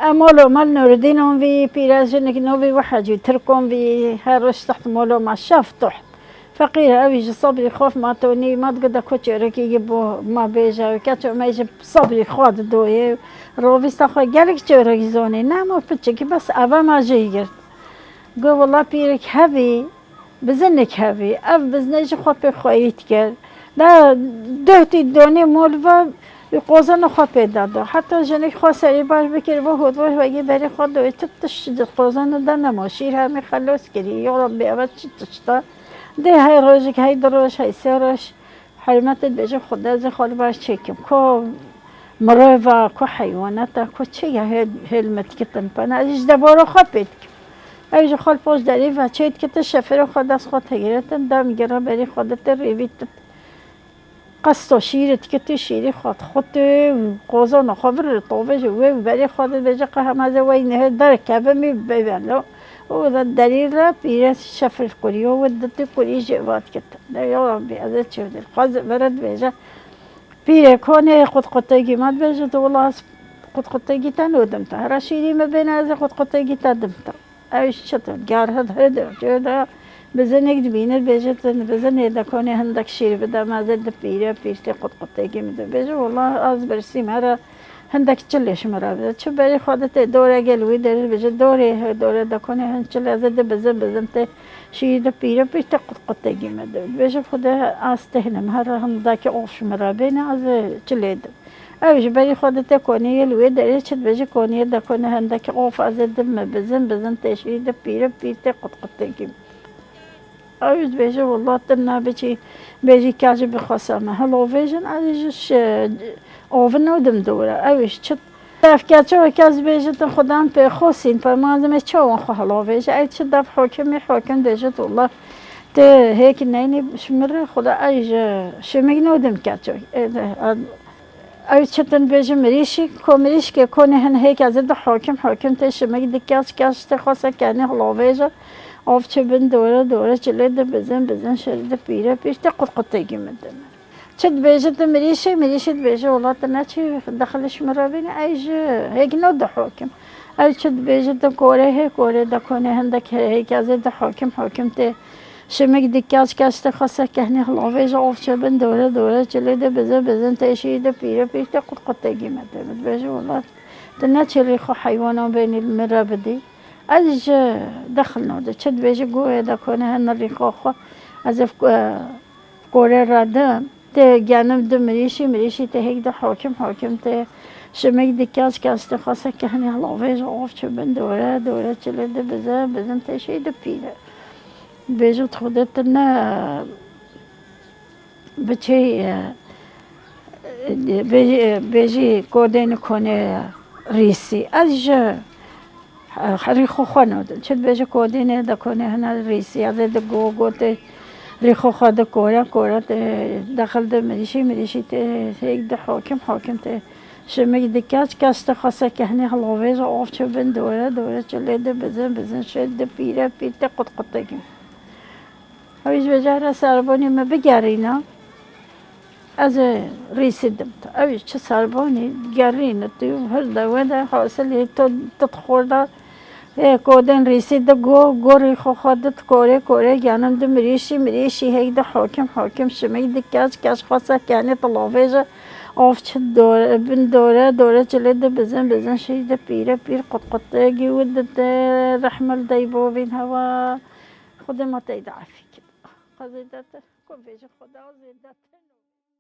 مولو مال نور الدين في بيرازنك نوفي واحد يتركون في هروش تحت مولو مع الشاف تحت فقير أبي صبري خوف ما توني ما تقدر كوتشرك يجيبوه ما بيجا كاتو ما يجيب صبري خواد دوي روبي استخو قالك تشرك زوني نعم بتشكي بس أبا ما جيجر قو والله بيرك هذي بزنك هذي أف بزنيش خوبي خويتكر لا دهتي دوني مولفا يقوزن خوبي دادو حتى جنك خو سري باش بكر وهود وهي بري خود دوي تتش قوزن دنا ماشير همي خلص كري يا ربي أبد تشتا ده هاي روزك هاي دروش هاي سرش حرمت بيجي خدا زي خال باش تشيكم كو مروفا كو حيوانات كو تشي هل متكتن بنا ايش دبارو خبيتك ايش خال پوش داری و چیت که شفر خود از خود تگیرتن دام گرا بری خودت ریویت قصد شیرت که تو شیری خود قوزا نخبر طوفه جوه بری خودت بجا قهمزه وی نه در کبه می ببلو و ده دلیل را پیرت شفر کری و دت کری جوات کت یا ربی ازت شد خواز برد بجا پیره کنه قطقطگی مد بجا تو والله قطقطگی تنودم تا هر شیری مبین از قطقطگی تدم تا ایش چطور گار هد جدا بزنگ دبینر بجت بزنه دکانه هندک شیر بده مازد پیره پیرت قطقطگی مده بجا والله از برسی مرا هندک چلش مرا بده چه بری خودت دوره گلوی در بجا دوره دکانه هند چل از ده بزن ته شیر پیره پیرت قطقطگی مده بجا خدا استهنم هر هندک آفش مرا بین از چلید اوش بری خودت کنی لوی داری چت بجی کنی دکانه هندک آف از دم بزن تشرید پیره پیرت قطقطگی اوش بجی والله تنا بجی کاج بخواسم هلو ویژن ازش آون ندم دوره اوش چت تفکر چه کاز بجی تو خودم به خواسین پر مازم چه اون خو هلو ویژ ای چه دف حاکم بجی والله ته هیک نینی شمر خدا ایج شمیگ ندم کاچو ای چتن بچه مریش که کنه هن هیک از ده حاکم تش میگه دکاش ته خواسته کنه حلاویجا آف چه بن دوره چله ده بزن شده پیره پیش ته قطقطگی مده چت بچه ته مریشت بچه والله تنها چی داخلش مرابین ایج هیک نو ده حاکم ای چت بچه ته کوره ده کنه هندک هیک از ده حاکم ته شمک دکاش ته خواسته کنه حلاویجا آف چه بن دوره چله ده بزن تشید پیره پیش ته قطقطگی مده بچه والله تنها چلی خو حیوانان بین المرابدی از دخل نده چت بچه گوه ده کنه هن ریخا خو از کوره ردم ته گنم ده مریشی ته هیک ده حاکم ته شمک دکاش ته خواسته کنه حلاویجا آف چه بن دوره چله ده بزن تشید پیره بجد خودت نه بچه بجی کودن کنه ریسی ازش ریخو خانوده چت بجی کودن دکنه هن ریسی از گوت ریخو خود کوره داخل ده مریشی ته هیک ده حاکم ته شمیک دکاش ته خواسته کنه حلاویج آف چه بن دوره چله ده بزن شد پیره ته قطقطگی اویش بجاره سربانی ما بگرینا از ریسیدم تا اویش چه سربانی گرینه تو هر دوده حاصلی تو تخورده کودن ریسیده گو ریخو خودت کوره گنم ده مریشی هیک ده حاکم شمیک دکاش خواسته کنه طلاویج آف چه دوره چله ده بزن شید پیر قطقطگی و ده رحمل دیبو بین هوا خود ما تیدعفی قضیدت کن بیش خدا زیدت